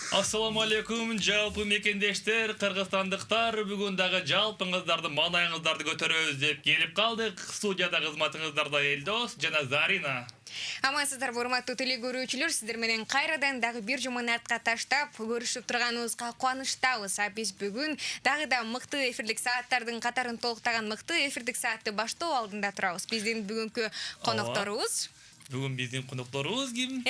Ассаламу алейкум, жалпы мекендештер, кыргызстандыктар, бүгүн дагы жалпыңыздарды, маанайыңыздарды көтөрөбүз деп келип калдык. Студияда кызматыңыздарда Элдос жана Зарина. Амансыздар, урматтуу теле көрүүчүлөр, сиздер менен кайрадан дагы бир жуманы артка таштап көрүшүп турганыбызга кубанычтабыз. Биз бүгүн дагы да мыкты эфирлик сааттардын катарын толуктаган мыкты эфирлик саатты баштоо алдында турабыз. Биздин бүгүнкү конокторубуз Бүгүн биздин конокторубуз ким?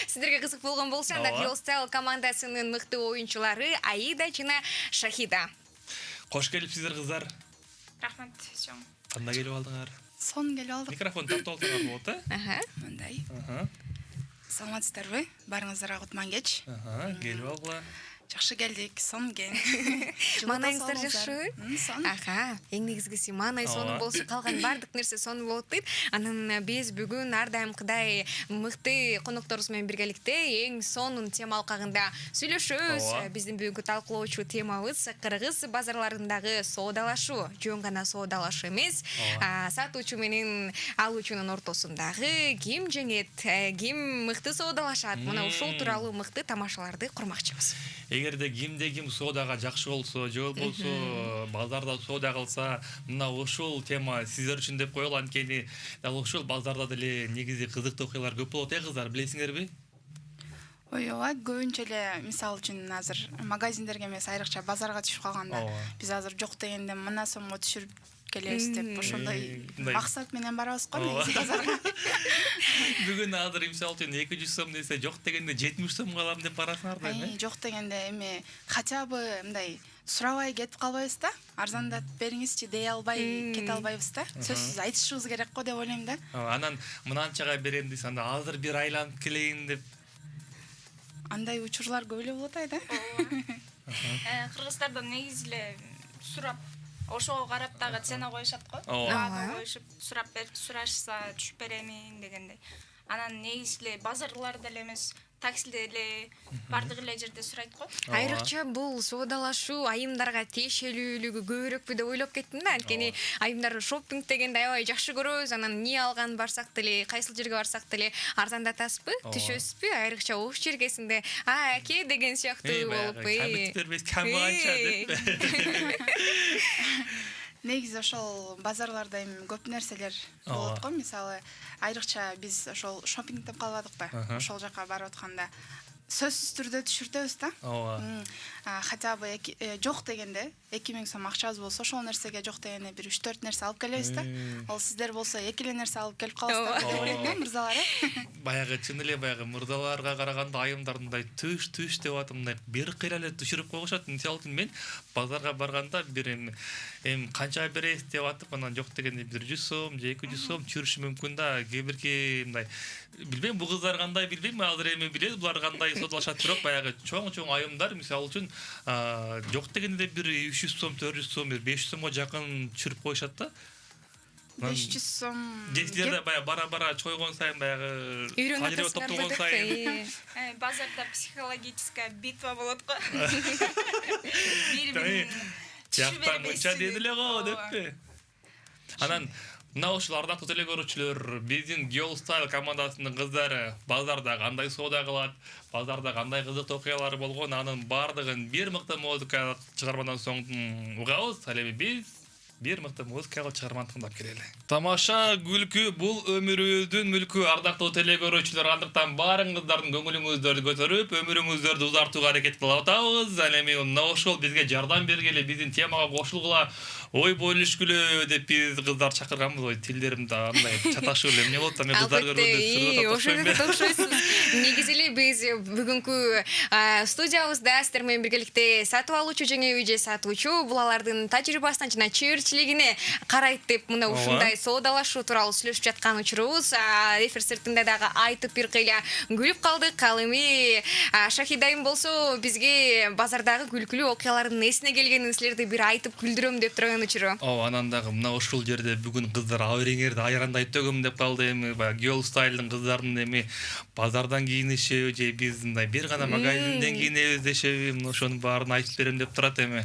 Сиздерге кызык болгон болсо, анда Girls Style командасынын мыкты оюнчулары Аида жана Шахида. Кош келипсиздер кыздар. Рахмат, чоң. Кандай келип алдыңар? Сон келип алдык. Микрофон тартып алсаңар болот, Мындай. Саламатсыздарбы? Баарыңыздарга кутман кеч. Келип алгыла. Жакшы келдик, сон кен. Маанайыңыздар жакшы? Сон. Эң негизгиси маанай сонун болсо калган бардык нерсе сонун болот дейт. Анан биз бүгүн ар дайымкыдай мыкты конокторубуз менен биргеликте эң сонун тема алкагында сүйлөшөбүз. Биздин бүгүнкү талкуулоочу темабыз кыргыз базарларындагы соодалашуу. Жөн гана соодалашуу эмес, сатуучу менен алуучунун ортосундагы ким жеңет, ким мыкты соодалашат. Мына ушул тууралуу мыкты тамашаларды курмакчыбыз. Эгерде ким соодага жакшы болсо, же болбосо базарда соода кылса, мына ушул тема сиздер үчүн деп коелу. Анткени дал ушул базарда деле негизи кызыктуу окуялар көп болот, кыздар, билесиңерби? Ой, ооба, көбүнчө эле мисалы үчүн азыр магазиндерге эмес, айрыкча базарга түшүп калганда, биз азыр жок дегенде мына сомго түшүрүп келебиз деп ошондой максат менен барабыз го негизи базарга. Бүгүн азыр мисалы үчүн 200 сом десе, жок дегенде 70 сомго алам деп барасыңар да эми? Жок дегенде эми хотя бы мындай сурабай кетип калбайбыз да. Арзандатып бериңизчи дей албай кете албайбыз да. Сөзсүз айтышыбыз керек го деп ойлойм да. Анан мынанчага берем десе, анда азыр бир айланып келейин деп. Андай учурлар көп эле болот да. Кыргыздарда негизи эле сурап, ошого карап дагы цена коюшат го. Ооба. Коюшуп, сурашса түшүп беремин дегендей. Анан негизи эле базарларда эле эмес, таксиде эле бардык эле жерде сурайт го. Айрыкча бул соодалашуу айымдарга тиешелүүлүгү көбүрөкпү деп ойлоп кеттим да. Анткени айымдар шоппинг дегенде аябай жакшы көрөбүз. Анан эмне алган барсак деле, кайсыл жерге барсак деле арзандатасызбы, түшөсүзбү? Айрыкча ош жергесинде аке деген сыяктуу болуп Камит бербес, камганча деп. Негизи ошол базарларда эми көп нерселер болот го. Мисалы, айрыкча биз ошол шоппинг деп калбадыкпы? Ошол жака барып атканда сөзсүз түрдө түшүртөбүз да. Хотя бы жок дегенде 2000 сом акчабыз болсо, ошол нерсеге жок дегенде бир 3-4 нерсе алып келебиз да. Ал сиздер болсо эки эле нерсе алып келип каласыздар деп ойлойм да, мырзалар. Баягы чын эле баягы мырзаларга караганда айымдар мындай түш деп атып мындай бир кыйра эле түшүрүп койгушат. Мисалы үчүн мен базарга барганда бир эми канча бересиз деп атып, анан жок дегенде 100 сом же 200 сом түшүрүшү мүмкүн да. Кээ мындай билбейм, бу кыздар кандай билбейм, азыр эми билет булар кандай соодалашат, бирок баягы чоң айымдар мисалы үчүн жок дегенде бир 300 сом, 400 сом, 500 сомго жакын түшүрүп коюшат да. 500 сом. Жесилерде баягы бара чойгон сайын баягы үйрөнүп топтогон сайын. Базарда психологическая битва болот го. Жактан мынча деди эле го деппи. Анан мына ушул ардактуу теле көрүүчүлөр, биздин Girls Style командасынын кыздары базарда кандай соода кылат, базарда кандай кызыктуу окуялар болгон, анын бардыгын бир мыкты музыкалык чыгармадан соң угабыз. Ал эми биз бир мыкты музыкалык чыгарманы тыңдап келели. Тамаша күлкү бул өмүрүбүздүн мүлкү. Ардактуу теле көрүүчүлөр, андыктан баарыңыздардын көңүлүңүздөрдү көтөрүп, өмүрүңүздөрдү узартууга аракет кылып атабыз. Ал эми мына ошол бизге жардам бергиле, биздин темага кошулгула, ой бөлүшкүлө деп биз кыздар чакырганбыз. Ой, тилдерим да андай чаташып эле эмне болот да, мен кыздар көргөндө ошого токшойсуз. Негизи эле биз бүгүнкү студиябызда сиздер менен биргеликте сатып алуучу жеңеби же сатуучу булардын тажрыйбасынан жана чеберчилигине карайт деп мына ушундай соодалашуу тууралуу сүйлөшүп жаткан учурубуз. Эфир сыртында дагы айтып бир кыйла күлүп калдык. Ал эми Шахидайым болсо бизге базардагы күлкүлүү окуялардын эсине келгенин силерди бир айтып күлдүрөм деп турган учуру. Анан дагы мына ушул жерде бүгүн кыздар абыриңерди айрандай төгөм деп калды. Эми баягы Girls Style'дын кыздардын эми базардан кийинишеби же биз мындай бир гана магазинден кийинебиз дешеби, мына ошонун баарын айтып берем деп турат эми.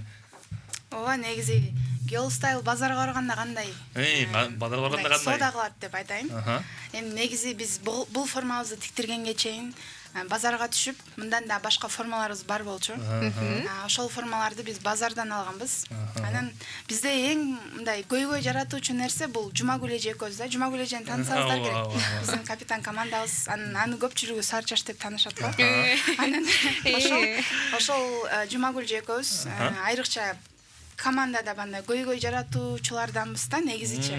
Ооба, негизи Girls Style базарга барганда кандай? Базарга барганда кандай? Соода кылат деп айтайын. Эми негизи биз бул формабызды тиктиргенге чейин базарга түшүп, мындан да башка формаларыбыз бар болчу. Ошол формаларды биз базардан алганбыз. Анан бизде эң мындай көйгөй жаратуучу нерсе бул Жумагүл эже экөөбүз да. Жумагүл эжени таанысаңыздар керек. Биздин капитан командабыз. Аны көпчүлүгү Сары чач деп таанышат го. Анан ошол Жумагүл эже экөөбүз айрыкча командада бандай көйгөй жаратуучуларданбыз да негизичи.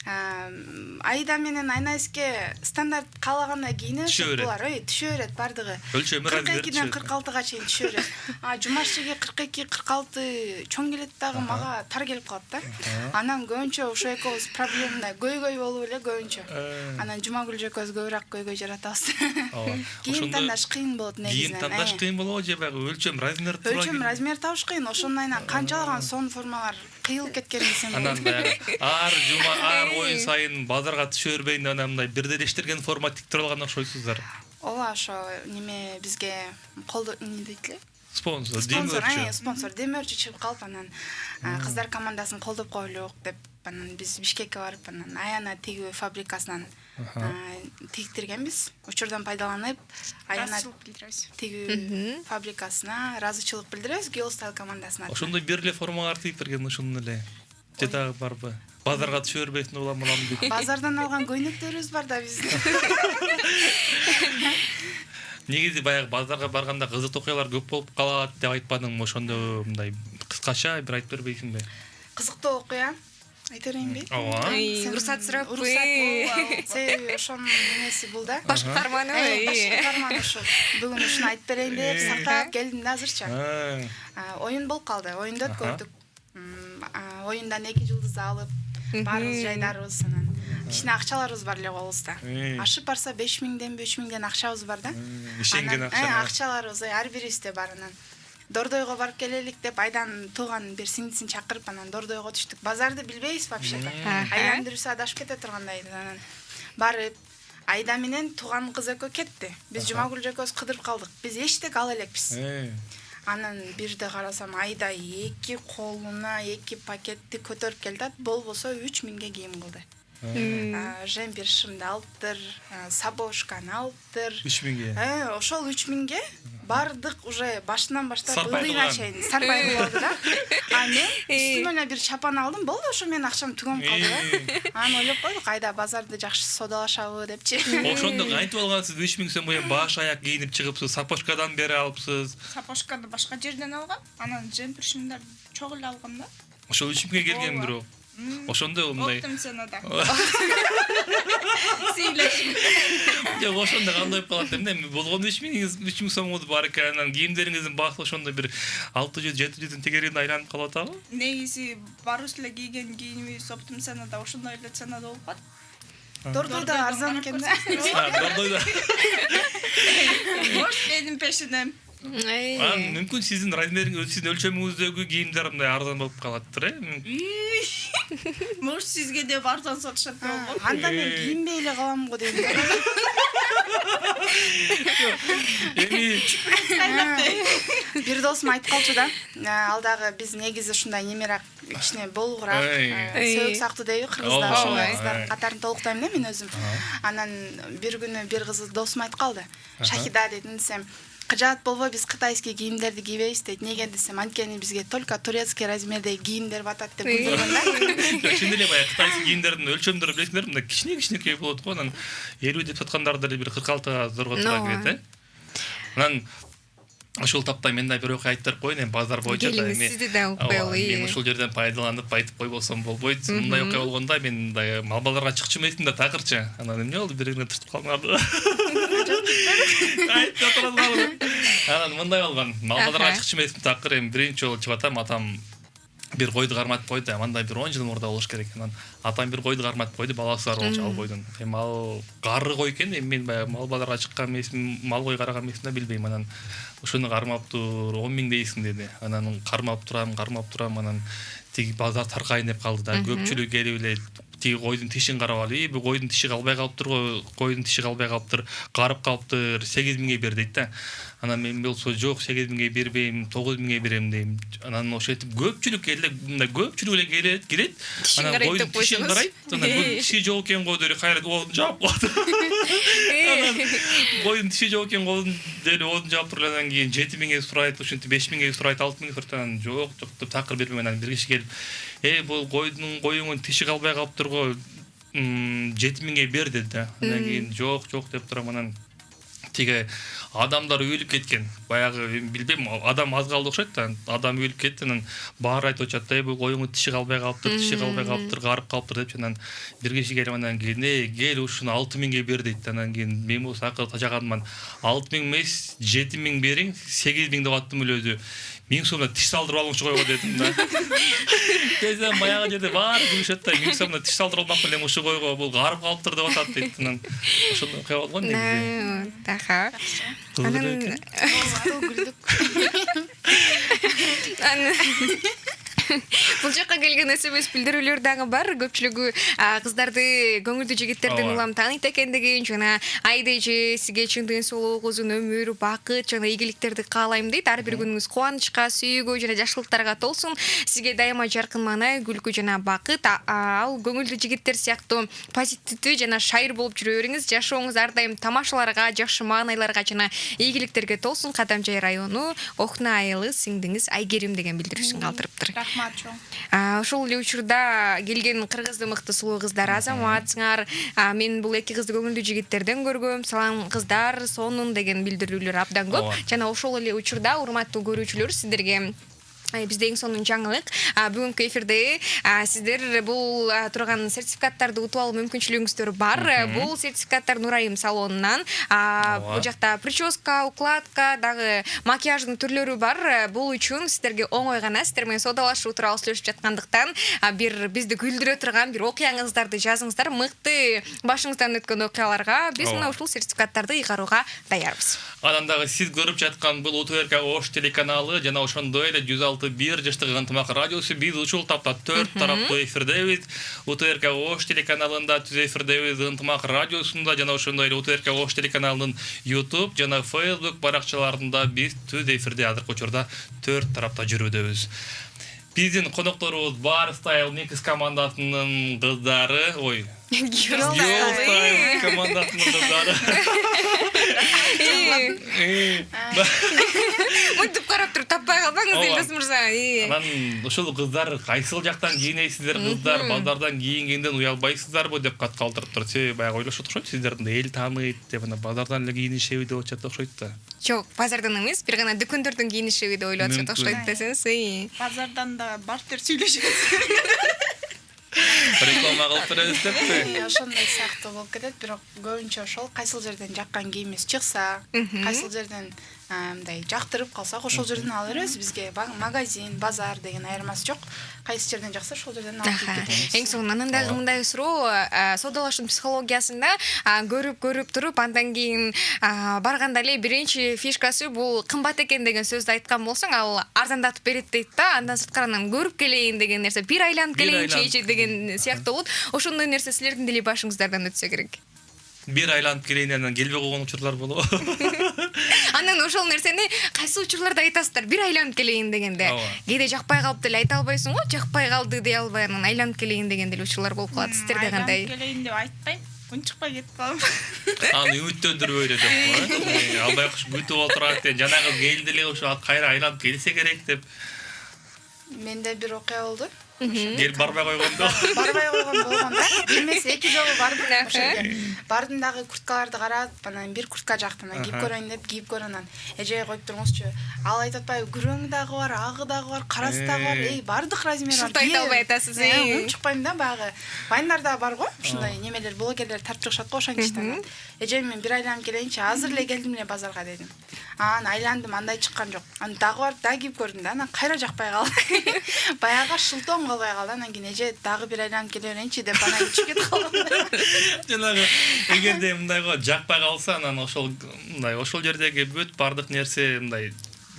Айда менен Айнайске стандарт каалагандай кийинет булар, түшө берет бардыгы. 42ден 46га чейин түшө берет. Жумашчиге 42-46 чоң келет дагы мага тар келип калат да. Анан көбүнчө ошо экөөбүз проблемда көйгөй болуп эле көбүнчө. Анан Жумагүл экөөбүз көбүрөөк көйгөй жаратабыз. Кийин тандаш кыйын болот негизинен. Кийин тандаш кыйын болобу же баягы өлчөм размер тура. Өлчөм размер табыш кыйын. Ошондон айынан канчалаган сон формалар кыйылып кеткен десем болот. Анан баягы ар оюн сайын базарга түшө бербейин анан мындай бирделештирген формат тиктире алган окшойсуздар. Ооба, ошо неме бизге колдо эмне дейт эле? Спонсор демөөрчү чыгып калып, анан кыздар командасын колдоп коелук деп, анан биз Бишкекке барып, анан Аяна тигүү фабрикасынан тигиктиргенбиз. Учурдан пайдаланып, Аяна тигүү фабрикасына ыраазычылык билдиребиз, Girlstyle командасына. Ошондой бир эле формалар тигип берген ошондой эле. Же дагы барбы? Базарга түшө бербейсиң улам деп. Базардан алган көйнөктөрүбүз бар да биздин. Негизи баягы базарга барганда кызык окуялар көп болуп калат деп айтпадыңбы? Ошондо мындай кыскача бир айтып бербейсиңби? Кызыктуу окуя айта берейинби? Ооба. Уруксат сураппы. Себеби ошонун эмеси бул да. Баш каарманы. Ушу. Бүгүн ушуну айтып берейин деп сактап келдим да азырча. Оюн болуп калды. Оюнду өткөрдүк. Оюндан 2 жылдыз алып, барыбыз жайдарыбыз, анан кичине акчаларыбыз бар эле колубузда. Ашып барса 5000ден 3000ден акчабыз бар да. Ишенген акча. Акчаларыбыз ар бирибизде бар. Анан Дордойго барып келелик деп Айдан тууган бир сиңдисин чакырып, анан Дордойго түштүк. Базарды билбейбиз вообще-то. Айдан дұрысы адашып кете тургандай. Анан барып Айда менен тууган кыз экөө кетти. Биз Жумагүл экөөбүз кыдырып калдык. Биз эчтек ала элекпиз. Анан бирде карасам Айда 2 колуна 2 пакетти көтөрүп келди. Болбосо 3000ге кийим кылды. Жемпир шымды алыптыр, сапожканы алыптыр. 3000ге. Ошол 3000ге бардык уже башынан баштап ылдыйна чейин сарбай болду да. Мен үстүмө бир чапан алдым, болду, ошо менин акчам түгөнүп калды да. Анан ойлоп койдук, Айда базарды жакшы содалашабы депчи. Ошондо кантип алгансыз? 3000 сом боюн баш аяк кийинип чыгыпсыз, сапожкадан бери алыпсыз. Сапожканы башка жерден алгам, анан жемпир шымдар чогуу эле алгам да. Ошол 3000ге келген бирок. Ошондо мындай. Оптым сенада. Жок, ошондо кандай болуп калат эмне? Болгон 3000 сомуңуз бар экен, анан кийимдериңиздин баасы ошондо бир 600-700 тегерине айланып калып атабы? Негизи барыбыз эле кийген кийимибиз оптым сенада ошондой эле ценада болуп калат. Дордойда арзан экен да. Дордойда. Может, менин пешинем. Мүмкүн сиздин размериңиз, сиздин өлчөмүңүздөгү кийимдер мындай арзан болуп калаттыр, Может, сизге деп арзан сатышат болот. Анда мен кийинбей эле калам го дейм. Бир досум айтып калчу да. Ал дагы биз негизи ушундай немерак, кичине болгурак, сөөк сактуу дейби кыргыздар, ошондой кыздар катарын толуктайм да мен өзүм. Анан бир күнү бир кыз досум айтып калды. Шахида дейтин десем, кыжаат болбой биз кытайский кийимдерди кийбейбиз дейт. Неге десем, анткени бизге только турецкий размердеги кийимдер батат деп билдирген да. Чын эле баягы кытайский кийимдердин өлчөмдөрү билесиңерби, мындай кичине болот го, анан 50 деп саткандарды деле бир 46га зорго туура келет, Анан ошол тапта мен да бир окуя айтып берип коеюн, эми базар боюнча да эми. Сизди да укпай Мен ушул жерден пайдаланып айтып койбосом болбойт. Мындай окуя болгондо мен мындай мал базарга чыкчу эмесмин да такырчы. Анан эмне болду, бириңе тыртып калдыңарбы? Айтып турасыңарбы? Анан мындай болгон, мал базарга чыкчу эмесмин такыр, эми биринчи жолу чыгып атам, атам бир койду карматып койду, мындай бир 10 жыл мурда болуш керек. Анан атам бир койду карматып койду, баласы бар болчу ал койдун. Эми ал кары кой экен, эми мен баягы мал базарга чыккан эмесмин, мал кой караган эмесмин да билбейм. Анан ошону кармаптыр, 10.000 дейсиң деди. Анан кармап турам, анан тиги базар таркайын деп калды да. Көпчүлүк келип эле тиги койдун тишин карап алып, бул койдун тиши калбай калыптыр го, койдун тиши калбай калыптыр, карып калыптыр, 8.000 бер дейт да. Анан мен болсо жок 8.000 бербейм, 9.000 берем дейм. Анан ошентип көпчүлүк эле мындай көпчүлүк эле келет. Анан койдун тишин карайт. Анан бул тиши жок экен го деп кайра оодун жаап коет. Анан койдун тиши жок экен го деп оодун жаап туруп анан кийин 7.000 сурайт, ошентип 5.000 сурайт, 6.000 сурайт. Анан жок деп такыр бербейм. Анан бир киши келип, бул коюңдун тиши калбай калыптыр го, 7.000 бер деди да. Анан кийин жок деп турам. Анан тиги адамдар өлүп кеткен. Баягы билбейм, адам аз калды окшойт да. Адам өлүп кетти, анан баары айтып атышат да, бул коюңдун тиши калбай калыптыр, карып калыптыр деп. Анан бир киши келип анан кийин кел ушуну 6.000 бер дейт. Анан кийин мен болсо акыры тажагандыман. 6.000 эмес, 7.000 бериң, 8.000 деп аттым эле өзү. 1000 сомдон тиш салдырып алыңчы койго дедим да. Кезден баягы жерде баары күлүшөт да, 1000 сомдон тиш салдырып алмак элем ушу койго, бул карып калыптыр деп атат дейт. Анан ошондой окуя болгон негизи. Таха. Анан бул жака келген СМС билдирүүлөр дагы бар. Көпчүлүгү кыздарды, көңүлдүү жигиттердин улам тааныйт экендигин, жана айда эже сизге чындыгын сулуу, узун өмүр, бакыт жана ийгиликтерди каалайм дейт. Ар бир күнүңүз кубанычка, сүйүүгө жана жакшылыктарга толсун. Сизге дайыма жаркын маанай, күлкү жана бакыт. Ал көңүлдүү жигиттер сыяктуу позитивдүү жана шайыр болуп жүрө бериңиз. Жашооңуз ар дайым тамашаларга, жакшы маанайларга жана ийгиликтерге толсун. Кадамжай району Охна айылы сиңдиңиз Айгерим деген билдирүүсүн калтырыптыр. Ошол эле учурда келген кыргызды мыкты сулуу кыздар азаматсыңар. Мен бул эки кызды көңүлдүү жигиттерден көргөм. Салам кыздар, сонун деген билдирүүлөр абдан көп. Жана ошол эле учурда урматтуу көрүүчүлөр, сиздерге бизде эң сонун жаңылык. Бүгүнкү эфирде сиздер бул турган сертификаттарды утуп алуу мүмкүнчүлүгүңүздөр бар. Бул сертификаттар Нурайым салонунан. Бул жакта прическа, укладка, дагы макияждын түрлөрү бар. Бул үчүн сиздерге оңой гана, сиздер менен содалашуу тууралуу сүйлөшүп жаткандыктан бир бизди күлдүрө турган бир окуяңыздарды жазыңыздар. Мыкты башыңыздан өткөн окуяларга биз мына ушул сертификаттарды ыйгарууга даярбыз. Анан дагы сиз көрүп жаткан бул УТРК Ош телеканалы жана ошондой эле 106.1 жаштык ынтымак радиосу. Биз ушул тапта 4 тараптуу эфирдебиз. УТРК Ош телеканалында түз эфирдебиз, ынтымак радиосунда жана ошондой эле УТРК Ош телеканалынын YouTube жана Facebook баракчаларында биз түз эфирде азыркы учурда 4 тарапта жүрүүбүз. Биздин конокторубуз Бар Style Mix командасынын кыздары, Girl Style командасынын кыздары. Мынтип карап туруп таппай калбаңыз Элдос мырза. Анан ошол кыздар кайсыл жактан кийинесиздер, кыздар базардан кийингенден уялбайсыздарбы деп кат калтырыптыр. Себеби баягы ойлошот окшойт, сиздерди эл тааныйт деп, анан базардан эле кийинишеби деп атышат окшойт да. Жок, базардан эмес, бир гана дүкөндөрдөн кийинишеби деп ойлоп атышат окшойт десеңиз. Базардан да бартер сүйлөшөт. Реклама кылып беребиз деппи? Ошондой сыяктуу болуп кетет, бирок көбүнчө ошол кайсыл жерден жаккан кийимибиз чыкса, кайсыл жерден мындай жактырып калсак, ошол жерден ала беребиз. Бизге магазин, базар деген айырмасы жок. Кайсы жерден жакса, ошол жерден алып кетебиз. Эң сонун анан дагы мындай суроо, содалашуун психологиясында көрүп туруп, андан кийин барганда эле биринчи фишкасы бул кымбат экен деген сөздү айткан болсоң, ал арзандатып берет дейт да. Андан сырткарынан көрүп келейин деген нерсе, бир айланып келейинчи деген сыяктуу болот. Ошондой нерсе силердин деле башыңыздардан өтсө керек. Бир айланып келейин, анан келбей койгон учурлар болобу? Анан ошол нерсени кайсы учурларда айтасыздар? Бир айланып келейин дегенде. Кээде жакпай калып эле айта албайсың го, жакпай калды дей албай анан айланып келейин деген деле учурлар болуп калат. Сиздерде кандай? Айланып келейин деп айтпайм. Унчукпай кетип калам. Аны үмүттөндүрбөй эле деп коет. Албай күтүп отурат, жанагы келди эле ошо кайра айланып келсе керек деп. Менде бир окуя болду. Кел барбай койгондо. Барбай койгон болгондо, бир эмес 2 жолу бардым ошо жерге. Бардым дагы курткаларды карап, анан бир куртка жактым, кийип көрөйүн деп кийип көрөм. Анан эже коюп туруңузчу. Ал айтып атпайбы, күрөң дагы бар, агы дагы бар, карасы дагы бар. Бардык размер бар. Шурт айта албай атасыз. Унчукпайм да, баягы. Вайндарда бар го, ушундай немелер, блогерлер тартып чыгышат го, ошоңчудан. Эже мен бир айланып келейинчи, азыр эле келдим эле базарга дедим. Анан айландым, андай чыккан жок. Анан дагы барып дагы кийип көрдүм да, анан кайра жакпай калды. Баягы шылтоом калбай калды. Анан кийин эже дагы бир айланып келе берейинчи деп анан чыгып кетип калдым. Жанагы эгерде мындай го жакпай калса, анан ошол жердеги бүт бардык нерсе мындай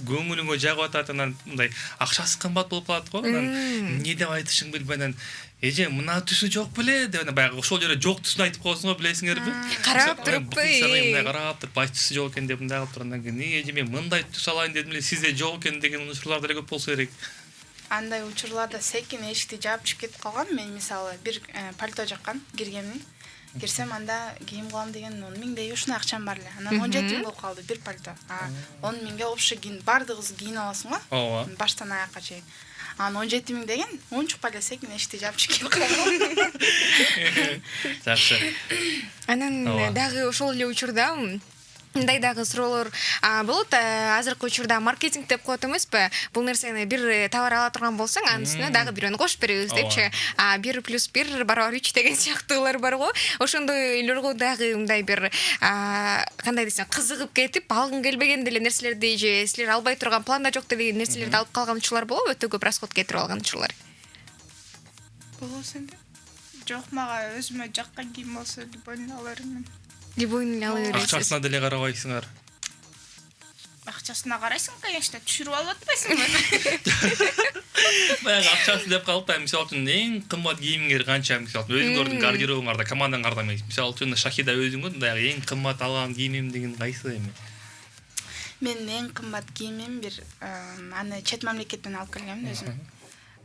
көңүлүңө жагып атат, анан мындай акчасы кымбат болуп калат го. Анан эмне деп айтышыңды билбей анан эже мына түсү жок беле деп баягы ошол жерде жок түсүн айтып коесуң го билесиңерби Карап туруп мындай карап туруп бай түсү жок экен деп мындай кылып туруп андан кийин эже мен мындай түс алайын дедим эле сизде жок экен деген учурлар деле көп болсо керек. Андай учурларда секин эшикти жаап чыгып кетип калгам. Мен мисалы бир пальто жаккан киргемин. Кирсем анда кийим кылам деген 10 миңдей ушундай акчам бар эле. Анан 17 миң болуп калды бир пальто. 10 миңге общий кийин бардыгы кийинип аласың го. Ооба. Баштан аякка чейин. Анан 17 миң деген унчукпа эле секин эшикти жаап чыгып калгам. Жакшы. Анан дагы ошол эле учурда мындай дагы суроолор болот. Азыркы учурда маркетинг деп коет эмеспи? Бул нерсени бир товар ала турган болсоң, анын үстүнө дагы бирөөнү кошуп беребиз депчи. 1+1 = 3 деген сыяктуулар бар го. Ошондой үйлөргө дагы мындай бир кандай десем, кызыгып кетип, алгың келбеген деле нерселерди же силер албай турган планда жок деген нерселерди алып калган учурлар болобу? Өтө көп расход кетирип алган учурлар. Болобу сенде? Жок, мага өзүмө жаккан кийим болсо любойн ала берем. Любойн ала бересиз. Акчасына деле карабайсыңар. Акчасына карайсың, конечно, түшүрүп алып атпайсыңбы? Баягы акчасын деп калып да, мисалы үчүн эң кымбат кийимиңер канча, мисалы өзүңөрдүн гардеробуңарда, командаңарда эмес. Мисалы үчүн Шахида өзүңүн дагы эң кымбат алган кийимим деген кайсы эми? Менин эң кымбат кийимим бир аны чет мамлекеттен алып келгем өзүм.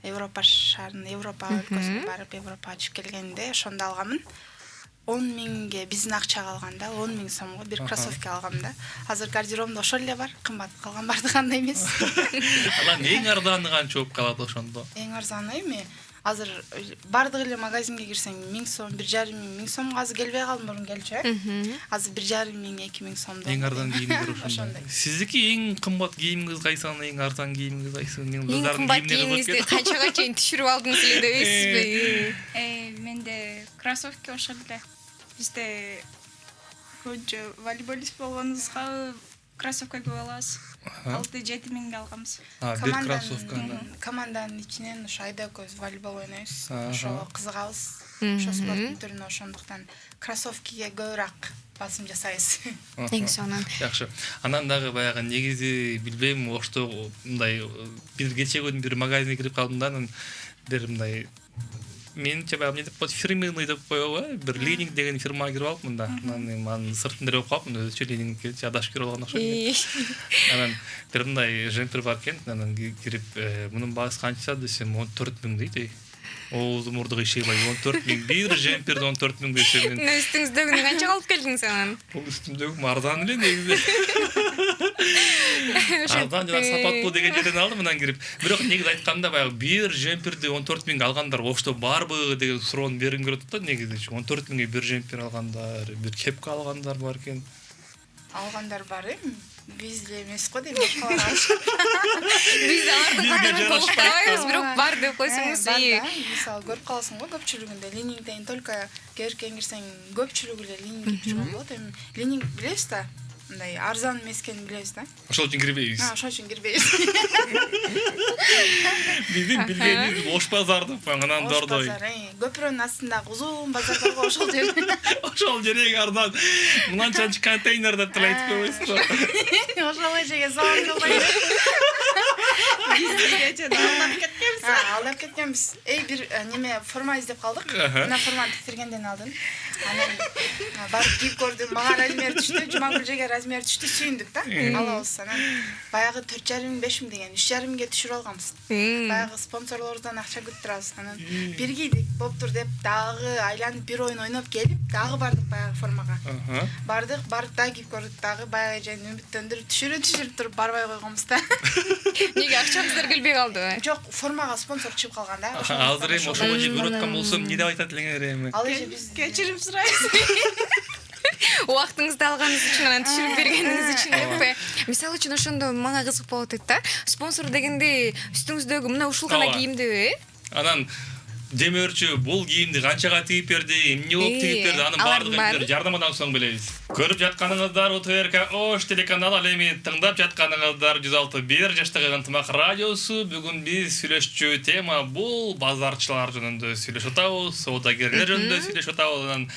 Европа шаарына, Европа өлкөсүнө барып, Европага чыгып келгенде ошондо алганмын. 10 миңге биздин акчага алганда 10 миң сомго бир кроссовка алгам да. Азыр гардеробумда ошол эле бар, кымбат калган бардыгы андай эмес. Анан эң арданы канча болуп калат ошондо? Эң арзаны эми азыр бардык эле магазинге кирсең 1000 сом, 1,5 миң сомго азыр келбей калдым, мурун келчү. Азыр 1,5 миң, 2 миң сомдо. Эң арзан кийимдер ошондой. Сиздики эң кымбат кийимиңиз кайсы, анан эң арзан кийимиңиз кайсы? Мен Эң кымбат кийимиңизди канчага чейин түшүрүп алдыңыз эле дебейсизби? Менде кроссовки ошол эле. Бизде көбүнчө волейболист болгонубузга кроссовка көп алабыз. 6-7 миңге алганбыз. Бир кроссовканы. Команданын ичинен ошо Айда экөөбүз волейбол ойнойбуз. Ошого кызыгабыз. Ошо спорттун түрүнө ошондуктан кроссовкиге көбүрөөк басым жасайбыз. Эң сонун. Жакшы. Анан дагы баягы негизи билбейм, ошто мындай бир кече күн бир магазинге кирип калдым да, анан бир мындай менче баягы эмне деп коет, фирменный деп коебу, бир лининг деген фирмага кирип алыпмын да. Анан анын сыртын окуп калыпмын, өзүчө линингке адашып кирип алган окшойт. Анан бир мындай жемпер бар экен, анан кирип, мунун баасы канча десем 14 миң дейт. Оозум мурдук ишебай 14 миң, бир жемперди 14 миң десем мен. Үстүңүздөгүнү канчага алып келдиңиз анан? Бул үстүмдөгү арзан эле негизи. Арзан жана сапаттуу деген жерден алдым, анан кирип. Бирок негизи айтканда баягы бир жемперди 14 миңге алгандар ошто барбы деген суроону бергим келип атат да, негизи 14 миңге бир жемпер алгандар, бир кепка алгандар бар экен. Алгандар бар эми. Биз эле эмес го дейм, башкалар алышат. Биз аларды катары толуктабайбыз, бирок бар деп койсоңуз. Мисалы көрүп каласың го көпчүлүгүндө линингден только керкен кирсең көпчүлүгү эле лининг кип жүргөн болот. Эми лининг билебиз да, мындай арзан эмес экенин билебиз да. Ошол үчүн кирбейбиз. Ошол үчүн кирбейбиз. Биздин билгенибиз Ош базарды, анан дордой. Көпүрөнүн астындагы узун базар бар го, ошол жер. Ошол жер эң арзан. Мынанчанчы контейнер деп деле айтып койбойсузбу? Ошол жерге салам жолдойт. Алдап кеткенбиз. Бир неме форма издеп калдык. Мына форманы титиргенден алдын. Анан барып кийип көрдүм, мага размер түштү, Жумагүлжеге размер түштү, сүйүндүк да. Алабыз. Анан баягы 4,5 миң, 5 миң деген 3,5 миңге түшүрүп алганбыз. Баягы спонсорлордон акча күтүп турабыз. Анан бир кийдик, болуптур деп дагы айланып бир оюн ойноп келип, дагы бардык баягы формага. Бардык, барып дагы кийип көрдүк, дагы баягы жайын үмүттөндүрүп түшүрүп туруп барбай койгонбуз да. Неге акчаңыздар келбей калдыбы? Жок, формага спонсор чыгып калган да. Азыр эми ошого же көрүп аткан болсом, эмне деп айтат элеңер эми? Ал эже биз Кечирим сурайбыз. Убактыңызды алганыңыз үчүн, анан түшүрүп бергениңиз үчүн деппи? Мисалы үчүн ошондо мага кызык болот дейт да. Спонсор дегенде үстүңүздөгү мына ушул гана кийимдиби? Анан демөөрчү бул кийимди канчага тигип берди, эмне болуп тигип берди, анын баардыгын жардамадан соң билебиз. Көріп жатқаныңыздар УТРК Ош телеканалы ал эми тыңдап жатқаныңыздар 106.1 жаштагы ынтымак радиосу. Бүгүн биз сүйлөшчү тема бул базарчылар жөнүндө сүйлөшүп атабыз, соодагерлер жөнүндө сүйлөшүп атабыз. Анан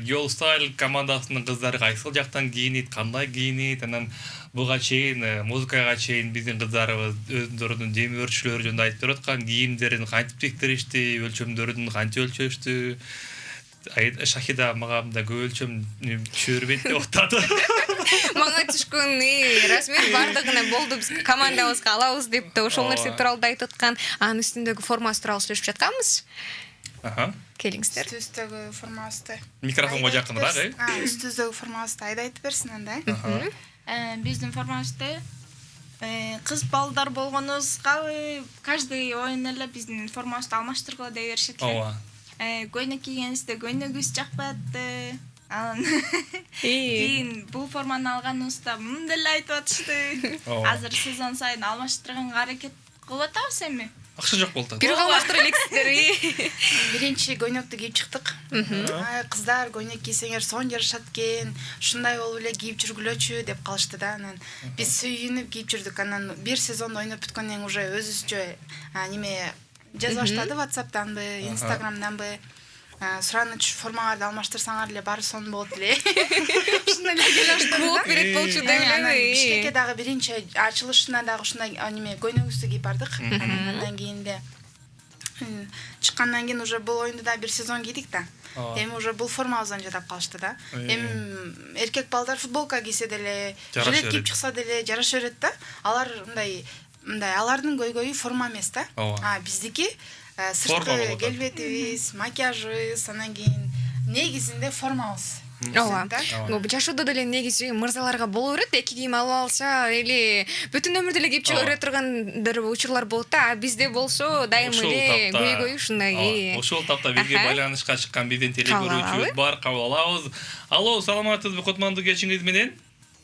Girl Style командасынын кыздары кайсыл жактан кийинет, кандай кийинет, анан буга чейин музыкага чейин биздин кыздарыбыз өздөрүнүн демөөрчүлөрү жөнүндө айтып берип аткан кийимдерин кантип тиктиришти, өлчөмдөрүн кантип өлчөштү. Шахида мага мындай көп өлчөм түшүрбөйт деп атады. Мага түшкөн расмет бардыгына болду, биз командабызга алабыз деп да ошол нерсе тууралуу да айтып аткан. Анын үстүндөгү формасы тууралуу сүйлөшүп жатканбыз. Келиңиздер. Үстүздөгү формабызды. Микрофонго жакыныраак, Үстүздөгү формабызды Айда айтып берсин анда. Биздин формабызды кыз балдар болгонубузга каждый оюн эле биздин формабызды алмаштыргыла дей беришет экен. Ооба. Көйнөк кийгенибизде көйнөгүбүз жакпатты. Анан кийин бул форманы алганыбызда мындай эле айтып атышты. Азыр сезон сайын алмаштырганга аракет кылып атабыз эми. Акча жок болду. Бир алмаштыра элексиздер. Биринчи көйнөктү кийип чыктык. Кыздар көйнөк кийсеңер сон жарышат экен, ушундай болуп эле кийип жүргүлөчү деп калышты да. Анан биз сүйүнүп кийип жүрдүк. Анан бир сезон ойноп бүткөндөн кийин уже өзүбүзчө неме жаза баштады WhatsApp'танбы, Instagram'данбы. Сураныч формаларды алмаштырсаңар эле баары сонун болот эле. Ушундай эле келиштик. Кууп берет болчу да эле. Бишкекке дагы биринчи ачылышына дагы ушундай неме көйнөгүбүздү кийип бардык. Андан кийин де чыккандан кийин уже бул оюнду да бир сезон кийдик да. Эми уже бул формабыздан жадап калышты да. Эми эркек балдар футболка кийсе деле, жилет кийип чыкса деле жараша берет да. Алар мындай алардын көйгөйү форма эмес да. Биздики сырткы келбетибиз, макияжыбыз, анан кийин негизинде формабыз. Ооба. Жашоодо деле негизи мырзаларга боло берет, эки кийим алып алса, эли бүтүн өмүрдө эле кийип чыга турган учурлар болот да. Бизде болсо дайым эле көйгөй ушундай. Ошол тапта бизге байланышка чыккан биздин телегөрүүчүбүз бар, кабыл алабыз. Алло, саламатсызбы, кутмандуу кечиңиз менен?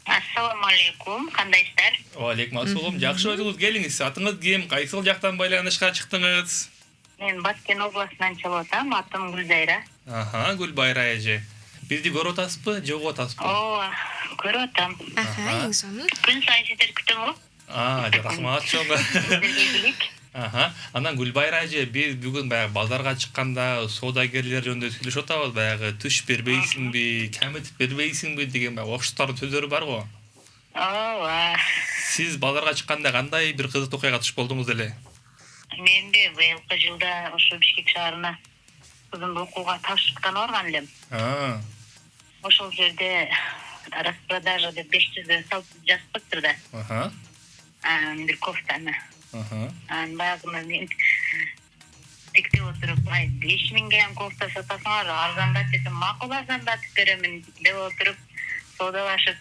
Ассаламу алейкум, кандайсыздар? Алейкум ассалам, жакшы болуңуз. Келиңиз, атыңыз ким, кайсыл жактан байланышка чыктыңыз? Мен Баткен областынан чыгып атам, атым Гүлзайра. Гүлбайра эже. Бизди көрүп атасызбы, же угуп атасызбы? Ооба, көрүп атам. Эң сонун. Күн сайын сиздерди күтөм. Рахмат чоң. Анан Гүлбайра эже, биз бүгүн баягы базарга чыкканда соодагерлер жөнүндө сүйлөшүп атабыз. Баягы түш бербейсиңби, камытып бербейсиңби деген баягы окшуштардын сөздөрү бар го. Ооба. Сиз базарга чыкканда кандай бир кызык окуяга туш болдуңуз эле? Менде быйылкы жылда ошо Бишкек шаарына кызымды окууга тапшыртканы барган элем. Ошол жерде распродажа деп 500 салып жазып коюптур да. Бир кофтаны. Баягы тиктеп отуруп, 5000ге кофта сатасыңар, арзандат десем, макул арзандатып беремин деп отуруп, соодалашып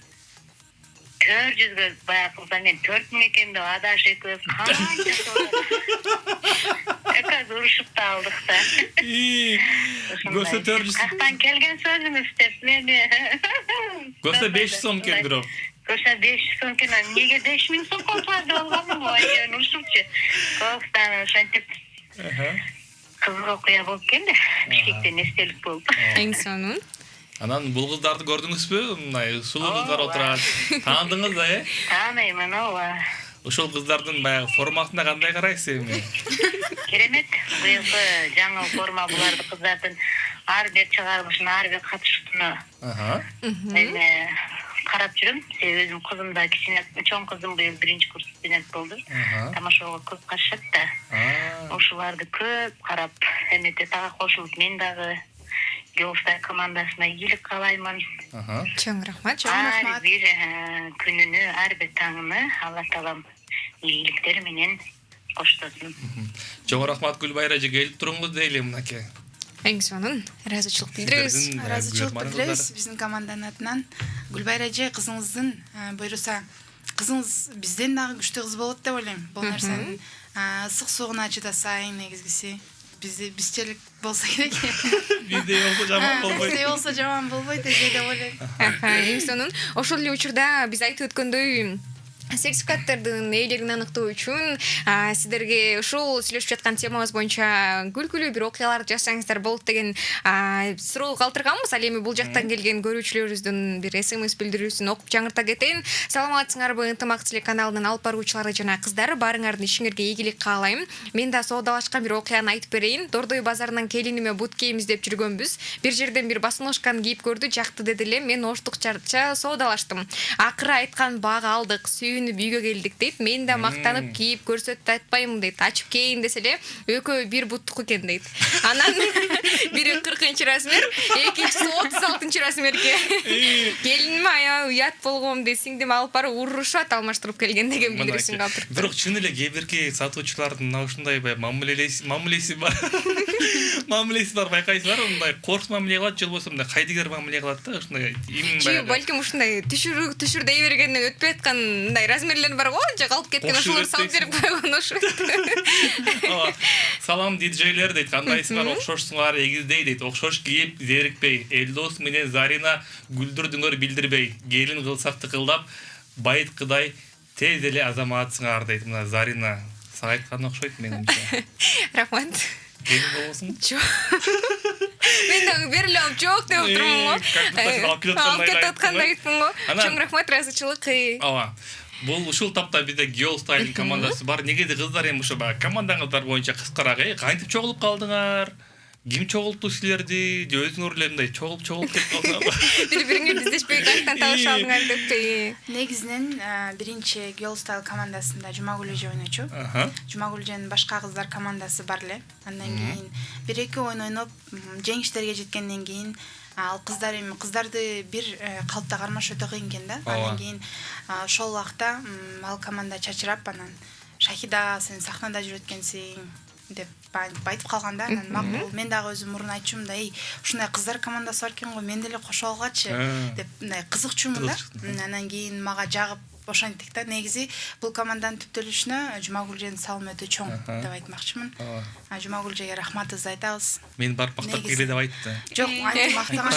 400ге баягы кылса мен 4000 экен деп адашып экөөбүз канча экөөбүз урушуп да алдык да. Көсө 400. Каяктан келген сөзүңүз деп мени. Көсө 500 сом экен бирок. Көсө 500 сом экен, неге 5000 сом кофта деп алганым ой, урушупчу. Кофтаны ошентип. Кызык окуя болуп келди. Бишкектен эстелик болуп. Эң сонун. Анан бул кыздарды көрдүңүзбү? Мындай сулуу кыздар отурат. Таандыңыз да, Тааныймын, ооба. Ошол кыздардын баягы формасына кандай карайсыз эми? Керемет. Быйылкы жаңы форма буларды кыздардын ар бир чыгарылышына, ар бир катышуусуна. Эми карап жүрөм. Себеби өзүм кызым да кичине, чоң кызым быйыл 1-курс студент болду. Тамашага көп катышат да. Ошоларды көп карап, эмете дагы кошулуп, мен дагы Girlstar командасына ийгилик каалаймын. Чоң рахмат. Ар бир күнүнү, ар бир таңыны Алла таалам ийгиликтери менен коштосун. Чоң рахмат Гүлбайра эже, келип туруңуз дейли мынакей. Эң сонун. Ыраазычылык билдиребиз. Ыраазычылык билдиребиз биздин команданын атынан. Гүлбайра эже, кызыңыздын буйруса, кызыңыз бизден дагы күчтүү кыз болот деп ойлойм. Бул нерсенин ысык суугуна чыдаса эң негизгиси. Bizçelik bolsa gerek. Bizde olsa жаман болбойт. Bizde olsa жаман болбойт эже деп ойлойм. Эң сонун. Ошол эле учурда биз айтып өткөндөй сертификаттардын ээлерин аныктоо үчүн сиздерге ушул сүйлөшүп жаткан темабыз боюнча күлкүлүү бир окуяларды жазсаңыздар болот деген суроо калтырганбыз. Ал эми бул жактан келген көрүүчүлөрүбүздүн бир СМС билдирүүсүн окуп жаңырта кетейин. Саламатсыңарбы ынтымак телеканалынын алып баруучулары жана кыздары, баарыңардын ишиңерге ийгилик каалайм. Мен да соодалашкан бир окуяны айтып берейин. Дордой базарынан келиниме бут кийим издеп жүргөнбүз. Бир жерден бир басмошканы кийип көрдү, жакты деди эле. Мен оштукча соодалаштым. Акыры айткан баага алдык, үйгө келдик дейт. Мен да мактанып кийип көрсөттү айтпаймын дейт. Ачып кейин десе эле экөө бир буттук экен дейт. Анан бири 40-размер, экинчиси 36-размерге. Келиниме аябай уят болгом дейт. Сиңдим алып барып урушат алмаштырып келген деген билдирүүсүн калтырды. Бирок чын эле кээ бирки сатуучулардын мына ушундай мамилеси бар. Мамилеси бар, байкайсыздар, мындай корс мамиле кылат, же болбосо мындай кайдыгер мамиле кылат да, ушундай Же балким ушундай түшүр дей бергенден өтпөй аткан мындай размерлер бар го, же калып кеткен ошолор салып берип койгон ошо. Салам диджейлер дейт, кандайсыңар, окшошсуңар, эгиздей дейт. Окшош кийип зерикпей, Элдос менен Зарина гүлдүрдүңөр билдирбей, келин кылсак тыкылдап, байыткыдай тез эле азаматсыңар дейт. Мына Зарина сага айткан окшойт менимче. Рахмат. Келин болбосуң? Жок. Мен дагы бериле алып жок деп отурмун го. Алып кетип аткандай айтпын го. Чоң рахмат, ыраазычылык. Ооба. Бул ушул тапта бизде Girl Style командасы бар. Негеде кыздар эми ошо командаңыздар боюнча кыскараак, кантип чогулуп калдыңар? Ким чогултту силерди? Же өзүңөр эле мындай чогулуп кетип калдыңарбы? Бири-бириңер издешпей кантан таныша алдыңар деп. Негизинен биринчи Girl Style командасында Жумагүл эже ойночу. Жумагүл эженин башка кыздар командасы бар эле. Андан кийин 1-2 ойун ойноп, жеңиштерге жеткенден кийин ал кыздарды бир калыпта кармаш өтө кыйын экен да. Андан кийин ошол убакта ал команда чачырап, анан Шахида, сен сахнада жүрөт экенсиң деп айтып калган да. Анан макул, мен дагы өзүм мурун айтчумун да, ушундай кыздар командасы бар экен го, мен деле кошо алгачы деп мындай кызыкчумун да. Анан кийин мага жагып ошентик да. Негизи бул команданын түптөлүшүнө Жумагүл эженин салымы өтө чоң деп айтмакчымын. Жумагүл эжеге рахматыбызды айтабыз. Мен барып мактап келе деп айтты. Жок, антип мактаган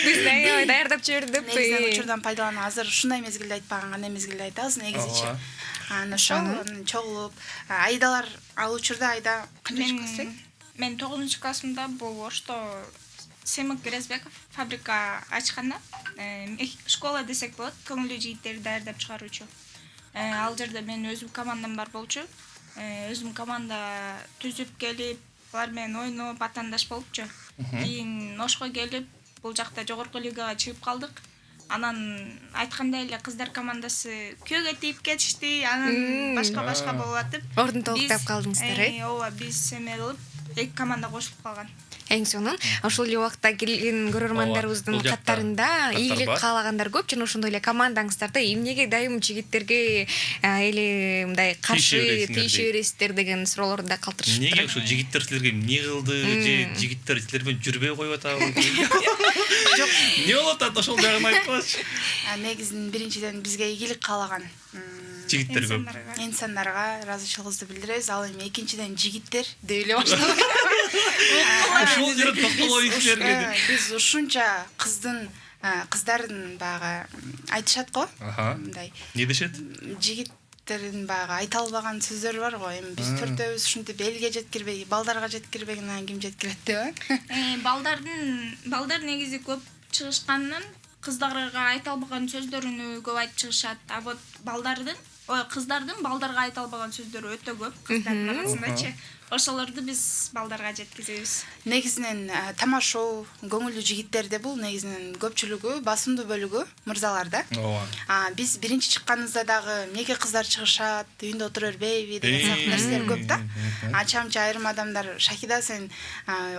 Биз даярдап жибердик. Негизинен учурдан пайдаланып, азыр ушундай мезгилде айтпаган, кандай мезгилде айтабыз негизичи. Анан ошол чогулуп, Айдалар ал учурда Айда канча класс? Мен 9-классымда бул Ошто Семик Грезбеков фабрика ачканда, школа десек болот, көңүлдүү жигиттерди даярдап чыгаруучу. Ал жерде мен өзүм командам бар болчу. Өзүм команда түзүп келип, алар менен ойноп, атандаш болупчу. Кийин Ошко келип, бул жакта жогорку лигага чыгып калдык. Анан айткандай эле кыздар командасы күйөөгө тийип кетишти, анан башка болуп атып, Ордун толуктап калдыңыздар, ооба, биз эме кылып, 2 команда кошулуп калган. Эң сонун ошол эле убакта келген көрөрмандарыбыздын каттарында ийгилик каалагандар көп, жана ошондой эле командаңыздарда эмнеге дайым жигиттерге эле мындай каршы тийише бересиздер деген суроолорду да калтырышыптыр. Эмнеге ошо жигиттер силерге эмне кылды, же жигиттер силер менен жүрбөй коюп атабы? Жок, эмне болуп атат, ошол жагын айтпачы. Негизинен биринчиден бизге ийгилик каалаган жигиттер көп. Инсандарга ыраазычылыгыбызды билдиребиз. Ал эми экинчиден жигиттер деп эле башталат. Ошол жерде токтолой силерге. Биз ушунча кыздардын багы айтышат го. Мындай. Не дешет? Жигиттердин багы айта албаган сөздөр бар го. Эми биз төртөөбүз ушинтип элге жеткирбей, балдарга жеткирбеген ким жеткирет деп. Балдар негизи көп чыгышканынан кыздарга айта албаган сөздөрүн көп айтып чыгышат. А вот кыздардын балдарга айта албаган сөздөрү өтө көп. Кыздардын арасындачы. Ошолорду биз балдарга жеткизебиз. Негизинен тамашоо, көңүлдүү жигиттерде бул негизинен көпчүлүгү, басымдуу бөлүгү мырзалар да. Биз биринчи чыкканыбызда дагы эмнеге кыздар чыгышат, үйүндө отура бербейби деген сыяктуу нерселер көп да. Чамчы айрым адамдар, Шахида сен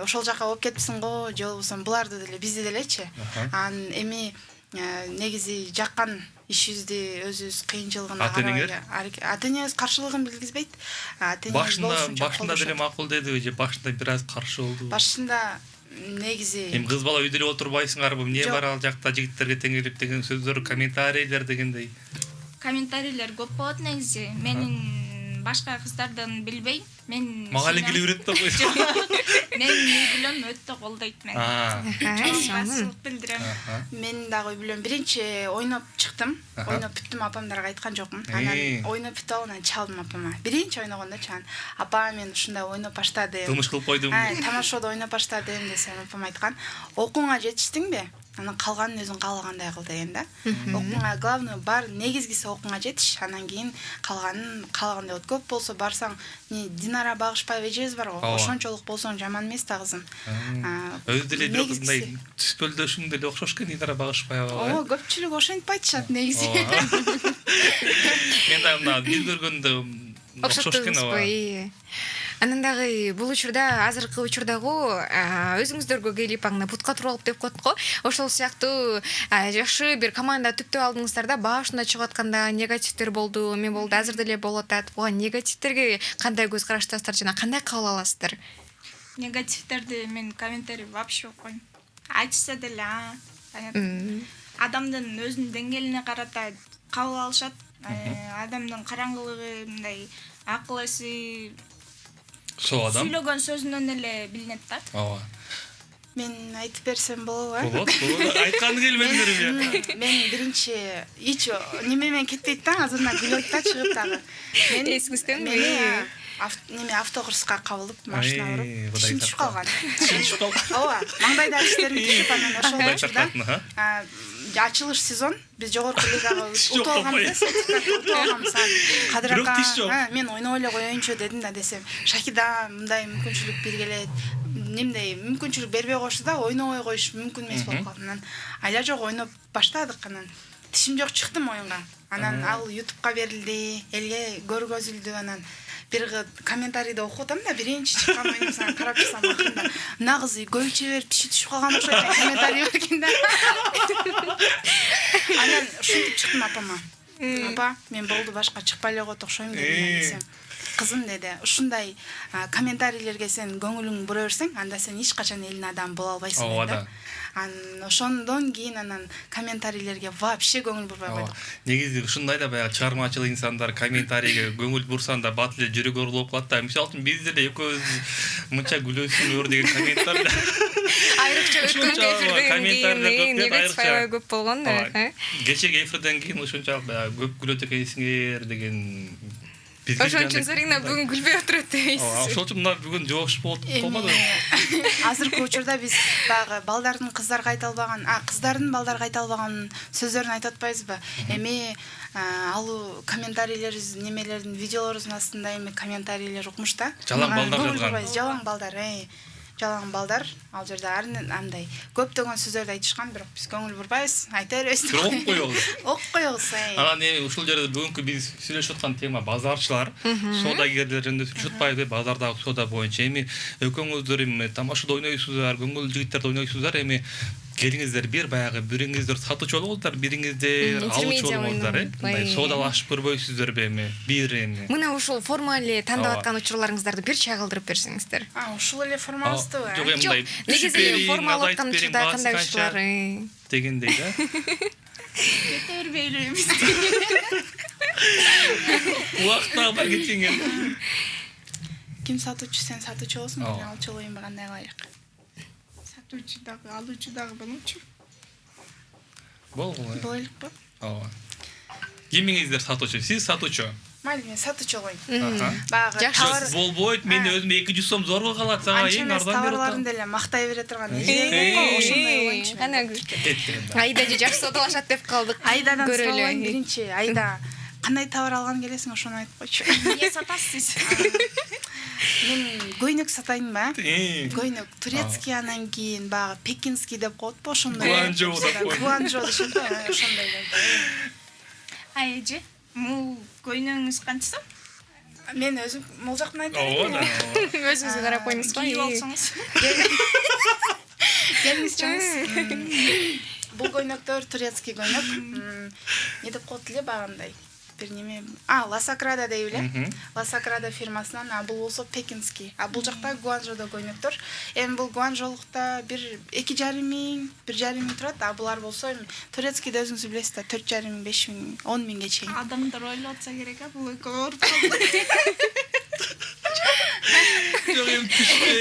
ошол жака болуп кетипсиң го, же болбосо буларды деле бизди делечи. Эми негизи жаккан ишибизди өзүбүз кыйынчылыгына карабай, ата-энебиз каршылыгын билгизбейт. Башында деле макул деди, же башында бир аз каршы болду? Башында негизи эми кыз бала үйдө эле отурбайсыңарбы, эмне бар ал жакта жигиттерге теңелип деген сөздөр, комментарийлер дегендей? Комментарийлер көп болот негизи. Менин башка кыздардын билбей, Мен Мага эле келе берет да кой. Мен үй бүлөм өтө колдойт мени. Башчылык билдирем. Мен дагы үй бүлөм биринчи ойноп чыктым. Ойноп бүттүм, апамдарга айткан жокмун. Анан ойноп бүтүп алып анан чалдым апама. Биринчи ойногондо чан. Апа, мен ушундай ойноп баштадым. Кылмыш кылып койдум. Тамашоодо ойноп баштадым десем, апам айткан, окууңа жетиштиңби? Анан калганын өзүң каалагандай кыл деген да. Окууңа главный бар негизгиси окууңа жетиш, анан кийин калганын каалагандай болот. Көп болсо барсаң, Динара Багышбаева эжебиз бар го. Ошончолук болсоң жаман эмес да кызым. Өзү деле бирок мындай түспөлдөшүң деле окшош экен Динара Багышбаевага. Көпчүлүк ошентип айтышат негизи. Мен дагы мына бир көргөндө окшош экен ооба. Анан дагы бул учурда, азыркы учурдагы өзүңүздөргө келип аңна бутка туруп алып деп коет го. Ошол сыяктуу жакшы бир команда түптөп алдыңыздар да, башында чыгып атканда негативдер болду, эме болду, азыр деле болуп атат. Буга негативдерге кандай көз караштасыздар жана кандай кабыл аласыздар? Негативдерди мен комментарий вообще окуйм. Айтышса деле, адамдын өзүнүн деңгээлине карата кабыл алышат. Адамдын караңгылыгы, мындай акыл эси Адам. Сүйлөгөн сөзүнөн эле билинет да. Ооба. Мен айтып берсем болобу? Болот. Айтканы келбедиңерби? Мен биринчи эч неме менен кетпейт да, азырына күлөт да чыгып дагы. Мен Эсиңиздеби? неме автокурска кабылып машина уруп, Кудай тишим түшүп калган. Түшүп калган. Ооба, маңдайда тиштерим түшүп анан ошол учурда ачылыш сезон биз жогорку лигага утуп алганбыз, утуп алганбыз. Кадыр мен ойноп эле коеюнчу дедим да, десем, Шахида мындай мүмкүнчүлүк бергилет. Немдей мүмкүнчүлүк бербей койсо да ойнобой коюш мүмкүн эмес болуп калды. Анан айла жок ойноп баштадык, анан тишим жок чыктым оюнга. Анан ал YouTube'га берилди, элге көргөзүлдү. Анан бир комментарийде окуп атам да, биринчи чыккан оюнуңа карап чыксам акырында мына кыз көйчө берип тиши түшүп калган окшойт деген комментарий бар экен да. Анан ушинтип чыктым апама. Апа, мен болду башка чыкпай эле коет окшойм дедим. Десем, кызым деди, ушундай комментарийлерге сен көңүлүң бура берсең, анда сен эч качан элдин адамы боло албайсың деди. Ошондон кийин анан комментарийлерге вообще көңүл бурбай койдук. Негизи ушундай да баягы чыгармачыл инсандар комментарийге көңүл бурсан да бат эле жүрөгү оорлоп калат да. Мисалы үчүн биз деле экөөбүз мынча күлөсүңөр деген комментарий. Айрыкча өткөн эфирден кийин негатив көп болгон да. Кечеги эфирден кийин ушунчалык баягы көп күлөт экенсиңер деген. Ошон үчүн Зарина бүгүн күлбөй отурат дейсиз. Ошол үчүн мына бүгүн жоош болмадыбы? Азыркы учурда биз дагы балдардын кыздарга айта албаган, кыздардын балдарга айта албаган сөздөрүн айтып атпайбызбы? Эми ал комментарийлер, немелердин видеолорубуздун астында эми комментарийлер укмуш да. Жалаң балдар жазган. Жалаң балдар, жалаң балдар. Ал жерде андай көптөгөн сөздөрдү айтышкан, бирок биз көңүл бурбайбыз, айта беребиз. Окуп коебуз. Окуп коебуз. Анан эми ушул жерде бүгүнкү биз сүйлөшүп аткан тема базарчылар, соодагерлер жөнүндө сүйлөшүп атпайбы, базардагы соода боюнча. Эми экөөңүздөр эми тамашада ойнойсуздар, көңүл жигиттерде ойнойсуздар, эми келиңиздер бир баягы бириңиздер сатуучу болуңуздар, бириңиздер алуучу болуңуздар, мындай соодалашып көрбөйсүздөрбү эми, бир эми. Мына ушул форма эле тандап аткан учурларыңыздарды бир чагылдырып берсеңиздер. Ушул эле формабызбы? Жок, мындай негизи форма алып аткан учурда кандай учурлар дегендей да. Кете бербейлби биз. Убакыт бар кеткен. Ким сатуучу, сен сатуучу болсуң, мен алчу болоюнбу, кандай кылайык? Сатуучу дагы, алуучу дагы болчу. Болгула. Болойлукпу? Ооба. Кимиңиздер сатуучу? Сиз сатуучу? Майли, мен сатуучу болоюн. Багы товар болбойт, мен өзүм 200 сом зорго калат, сага эң арзан товарларын деле мактай бере турган ошондой болчу. Кана Айда же жакшы сатылашат деп калдык. Айдадан суралайын биринчи. Айда кандай товар алган келесиң, ошону айтып койчу. Эмне сатасыз? Мен көйнөк сатайынбы? Көйнөк турецкий, анан кийин багы пекинский деп коетпу, ошондой. Гуанчжоу деп коет. Гуанчжоу дешет, ошондойлорду. Эже, му көйнөгүңүз канчасы? Мен өзүм могул жактан айтайын. Ооба. Өзүңүзгө карап коюңуз го. Кийип алсаңыз. Келиңиз чоңуз. Бул көйнөктөр турецкий көйнөк. Не деп коет эле багындай. Бир неме, Ласакрада дейбиз эле. Ласакрада фирмасынан, бул болсо пекинский. Бул жакта Гуанчжоудо көйнөктөр. Эми бул Гуанчжоулукта 1,5 миң, 1,5 миң турат. Булар болсо эми турецкийде өзүңүз билесиз да, 4,5 миң, 5 миң, 10 миңге чейин. Адамдар ойлоп атса керек, бул экөө ооруп калды. жок эми түшпөйт.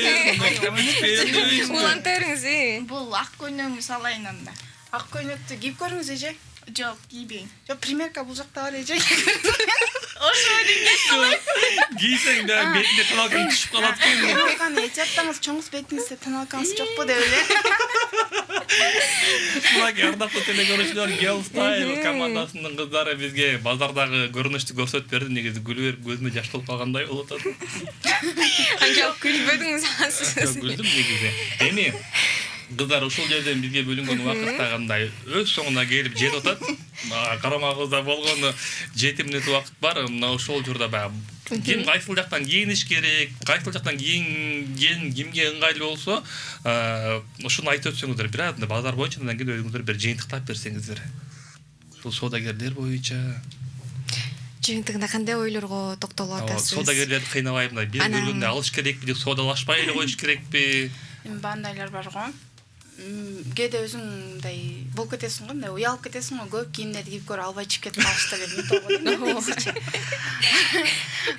улантырыңыз. Бул ак көйнөгү салайын анда. Ак көйнөктү кийип көрүңүз эже. Жок, кийбейм. Жок, примерка бул жакта бар эже. Кийсең да бетине тыналкаң түшүп калат экен. Тыналканы эч аттаңыз чоңуз бетиңизде тыналкаңыз жокпу деп эле. Мына ардактуу телекөрүүчүлөр, Girl Style командасынын кыздары бизге базардагы көрүнүштү көрсөтүп берди. Негизи күлүп берип көзүмө жаш толуп калгандай болуп атат. Анчалык күлбөдүңүз сиз. Күлдүм негизи. Эми кыздар ушул жерден бизге бөлүнгөн убакытта кандай өз соңуна келип жетип атат. Карамагыбызда болгону 7 мүнөт убакыт бар. Мына ошол жерде баягы ким кайсыл жактан кийиниш керек, кайсыл жактан кийинген кимге ыңгайлуу болсо, ушуну айтып өтсөңүздөр. Бир аз базар боюнча андан кийин өзүңүздөр бир жыйынтыктап берсеңиздер. Ушул соодагерлер боюнча Жыйынтыгында кандай ойлорго токтолуп атасыз? Соодагерлерди кыйнабайм да. Бир көргөндө алыш керекпи деп соодалашпай эле коюш керекпи? Эми бандайлар бар го. Кээде өзүң мындай болуп кетесиң го, мындай уялып кетесиң го, көп кийимдерди кийип көрүп албай чыгып кетип калышты деп мынтип койдум.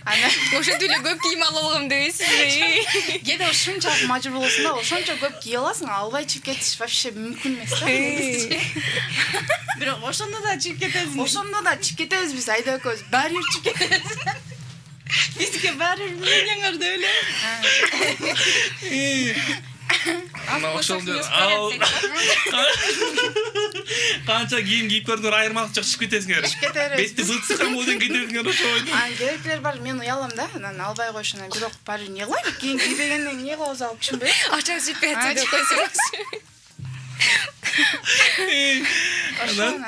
Ошентип эле көп кийим алып алгам дебейсизби? Кээде ушунчалык мажбур болсуң да, ошончо көп кийип аласың, албай чыгып кетиш вообще мүмкүн эмес да. Бирок ошондо да чыгып кетесиң. Ошондо да чыгып кетебиз биз, айда экөөбүз баары бир чыгып кетебиз. Бизге баары бир миллионер деп эле. Ана ошол канча кийим кийип көрүңөр, айырмалык жок чыгып кетесиңер. Бетти бытсыкан болдон кетесиңер ошойду. Керектилер бар, мен уялам да, анан албай койшунан, бирок баары эмне кылайын? Кийин кийбегенден эмне кылабыз алып түшүнбөйм. Акчаңыз жетпей атса деп койсоңуз. Ошонан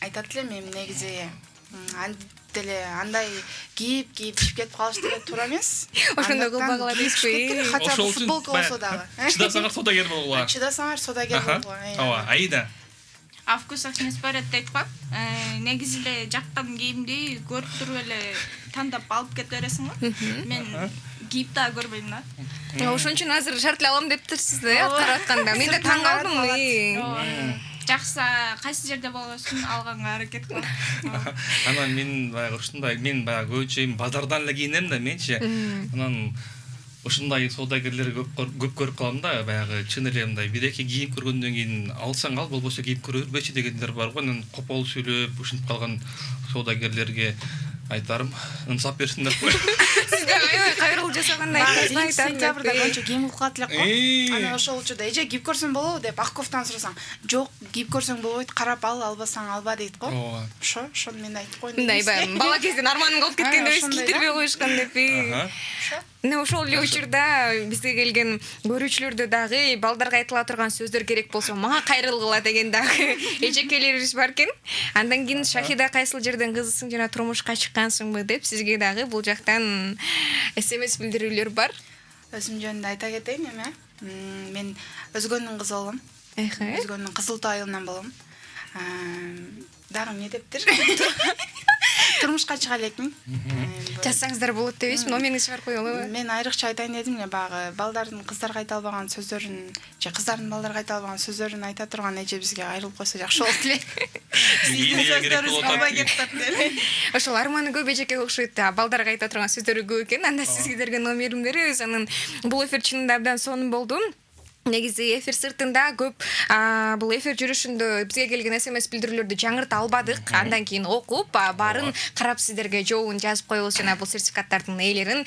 айтат элем эми негизи деле андай кийип чыгып кетип калыш деле туура эмес. Ошондой кылбай кала дейсизби? Хотя бы футболка болсо дагы. Чыдасаңар соодагер болгула. Чыдасаңар соодагер болгула. Ооба, Аида. А вкусах не спорят дейт го. Негизи эле жаккан кийимди көрүп туруп эле тандап алып кете бересиң го. Мен кийип да көрбөйм да. Ошон үчүн азыр шарт эле алам дептирсиз да, карап атканда. Мен да таң калдым. Жакса кайсы жерде болбосун алганга аракет кылам. Анан мен баягы ушундай, мен баягы көбүнчө базардан эле кийинем да менчи. Анан ушундай соодагерлерди көп көрүп калам да, баягы чын эле мындай 1-2 кийип көргөндөн кийин алсаң ал, болбосо кийип көрбөчү дегендер бар го. Анан копол сүйлөп ушинтип калган соодагерлерге айтарым, ынсап берсиңер го. Сиз да аябай кайрылуу жасагандай айтасыз. Сентябрда канча кийим кылып калат элек го. Анан ошол учурда эже кийип көрсөң болобу деп ак кофтаны сурасаң, жок, кийип көрсөң болбойт, карап ал, албасаң алба дейт го. Ошону мен айтып койдум. Мындай бала кезден арманым калып кеткен деп кийдирбей коюшкан деппи. Мына ошол эле учурда бизге келген көрүүчүлөрдө дагы балдарга айтыла турган сөздөр керек болсо мага кайрылгыла деген дагы эжекелерибиз бар экен. Андан кийин Шахида кайсыл жерден кызысың жана турмушка чыккансыңбы деп сизге дагы бул жактан SMS билдирүүлөр бар. Өзүм жөнүндө айта кетейин эми. Мен өзгөнүн кызы болом. Өзгөнүн кызыл айылынан болом. Дагы эмне дептир? Турмушка чыга элекмин. Жазсаңыздар болот дебейсизби? Номериңизди чыгарып коелубу? Мен айрыкча айтайын дедим эле, багы балдардын кыздарга айта албаган сөздөрүн, же кыздардын балдарга айта албаган сөздөрүн айта турган эже бизге айрылып койсо жакшы болот эле. Сиздин сөздөрүңүз калбай кетип эле. Ошол арманы көп эжекке окшойт. Балдарга айта турган сөздөрү көп экен. Анда сиздерге номерим беребиз. Анан бул эфир чынында абдан сонун болду. Негизи эфир сыртында көп бул эфир жүрүшүндө бизге келген SMS билдирүүлөрдү жаңырта албадык. Андан кийин окуп, баарын карап сиздерге жообун жазып коебуз жана бул сертификаттардын ээлерин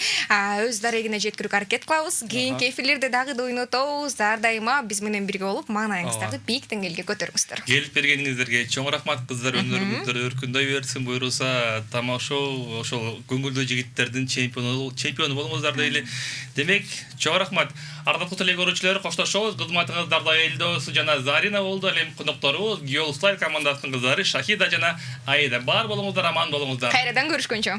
өз дарегине жеткирүүгө аракет кылабыз. Кийинки эфирлерде дагы да ойнотобуз. Ар дайыма биз менен бирге болуп, маанайыңыздарды бийик деңгээлге көтөрүңүздөр. Келип бергениңиздерге чоң рахмат. Кыздар өнөрүңүздөр өркүндөй берсин, буйруса тамашоо ошол көңүлдүү жигиттердин чемпиону болуңуздар дейли. Демек, чоң рахмат. Ардактуу телекөрүүчүлөр, коштошобуз. Кызматыңыздарда Элдос жана Зарина болду. Элем конокторубуз Girl Style командасынын кыздары Шахида жана Аида. Бар болуңуздар, аман болуңуздар. Кайрадан көрүшкөнчө.